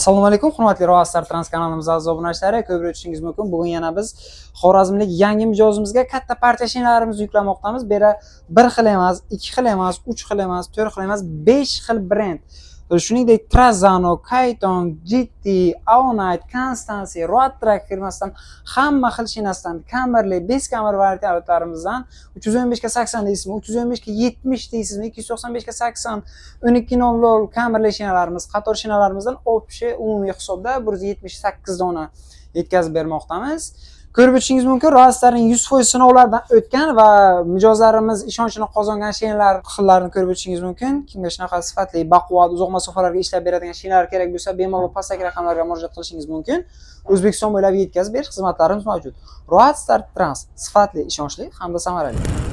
Assalomu alaykum, hurmatli Roastar Trans kanalimiz aziz obunachilari, ko'p o'tishingiz mumkin. Bugun yana biz Xorazmlik yangi mijozimizga katta partiya shinalarimizni yuklamoqdamiz. Bu yerda 1 xil emas, 2 xil emas, 3 xil emas, 4 xil emas, 5 xil brend. Shuningdek, Trazano, Kayton, GT, Aonite, Constancy, Roadtrack firmasidan hamma xil shinasidan, Camberley, Beskamer variantlarimizdan 315 ga 80 deysizmi, 315 ga 70 deysizmi, 295 ga 80, 1200 Camberley shinalarimiz, qator shinalarimizdan общий umumiy hisobda 178 dona yetkazib bermoqdamiz. Ko'rib o'tishingiz mumkin, Roastarning 100% sinovlardan o'tgan va mijozlarimiz ishonchini qozongan shinalar xillarini ko'rib o'tishingiz mumkin. Kimga shunaqa sifatli, baquvvat, uzoq masofalarga ishlab beradigan shinalar kerak bo'lsa, bemalol pastdagi raqamlarga murojaat qilishingiz mumkin. O'zbekiston bo'ylab yetkazib berish xizmatlarimiz mavjud. Roastar Trans sifatli, ishonchli hamda samarali.